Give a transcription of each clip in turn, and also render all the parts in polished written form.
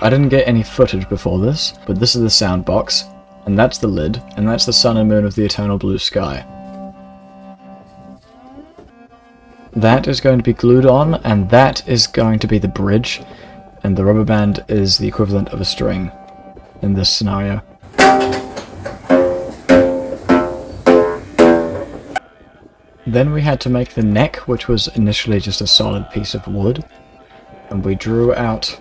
I didn't get any footage before this, but this is the sound box, and that's the lid, and that's the sun and moon of the eternal blue sky. That is going to be glued on, and that is going to be the bridge, and the rubber band is the equivalent of a string in this scenario. Then we had to make the neck, which was initially just a solid piece of wood, and we drew out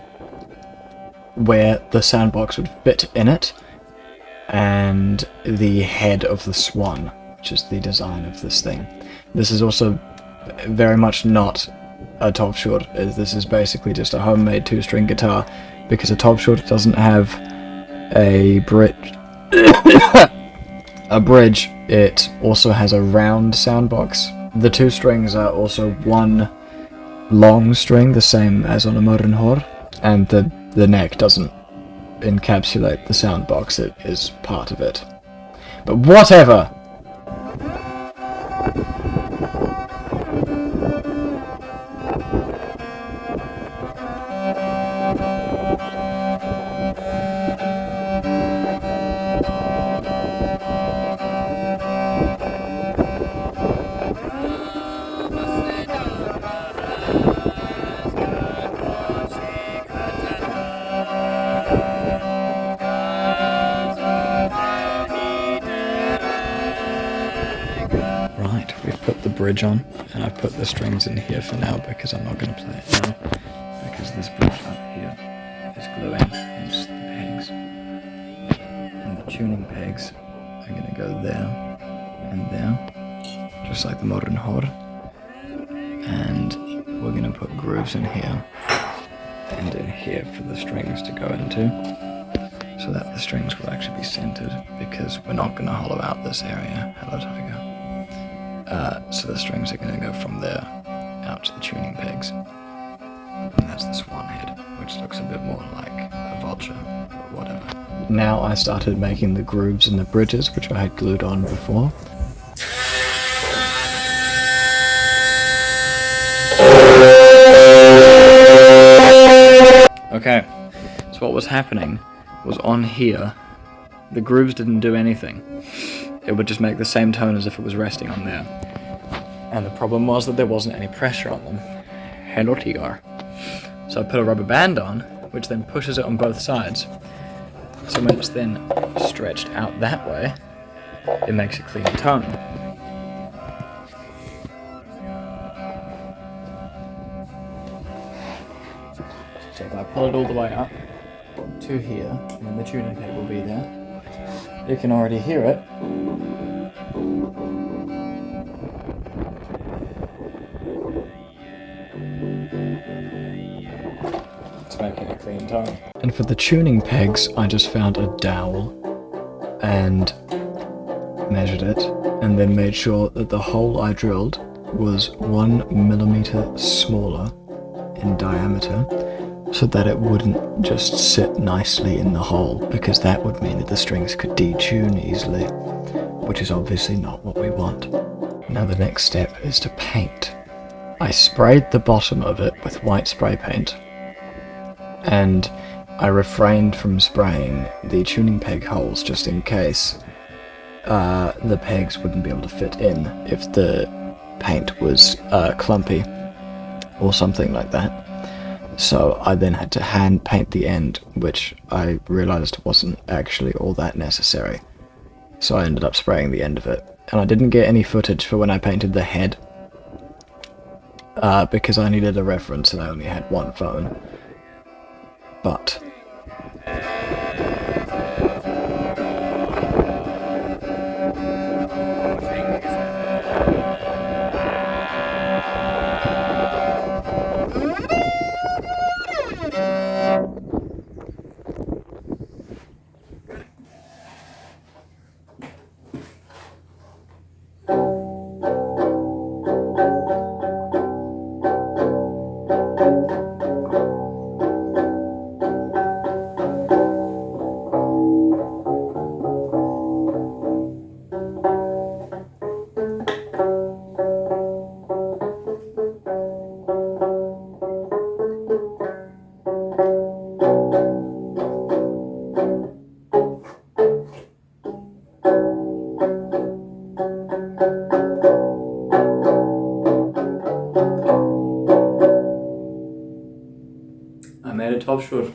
where the soundbox would fit in it, and the head of the swan, which is the design of this thing. This is also very much not a topshur. This is basically just a homemade 2-string guitar, because a topshur doesn't have a bridge. It also has a round soundbox. The 2 strings are also one long string, the same as on a modern hor, and the neck doesn't encapsulate the soundbox, it is part of it. But whatever! Bridge on, and I've put the strings in here for now because I'm not going to play it now, because this bridge up here is gluing, hence the pegs, and the tuning pegs are going to go there and there, just like the modern hor, and we're going to put grooves in here and in here for the strings to go into, so that the strings will actually be centered, because we're not going to hollow out this area. Hello, Tiger. So the strings are going to go from there out to the tuning pegs. And that's the swan head, which looks a bit more like a vulture, but whatever. Now I started making the grooves and the bridges, which I had glued on before. Okay, so what was happening was on here, the grooves didn't do anything. It would just make the same tone as if it was resting on there. And the problem was that there wasn't any pressure on them. Hello, Tigar. So I put a rubber band on, which then pushes it on both sides. So when it's then stretched out that way, it makes a clean tone. So if I pull it all the way up to here, and then the tuning peg will be there, you can already hear it. It's making a clean tone. And for the tuning pegs, I just found a dowel and measured it, and then made sure that the hole I drilled was 1 millimeter smaller in diameter, so that it wouldn't just sit nicely in the hole, because that would mean that the strings could detune easily, which is obviously not what we want. Now the next step is to paint. I sprayed the bottom of it with white spray paint, and I refrained from spraying the tuning peg holes just in case the pegs wouldn't be able to fit in if the paint was clumpy or something like that. So I then had to hand paint the end, which I realized wasn't actually all that necessary. So I ended up spraying the end of it. And I didn't get any footage for when I painted the head, because I needed a reference and I only had one phone. But made a topshur.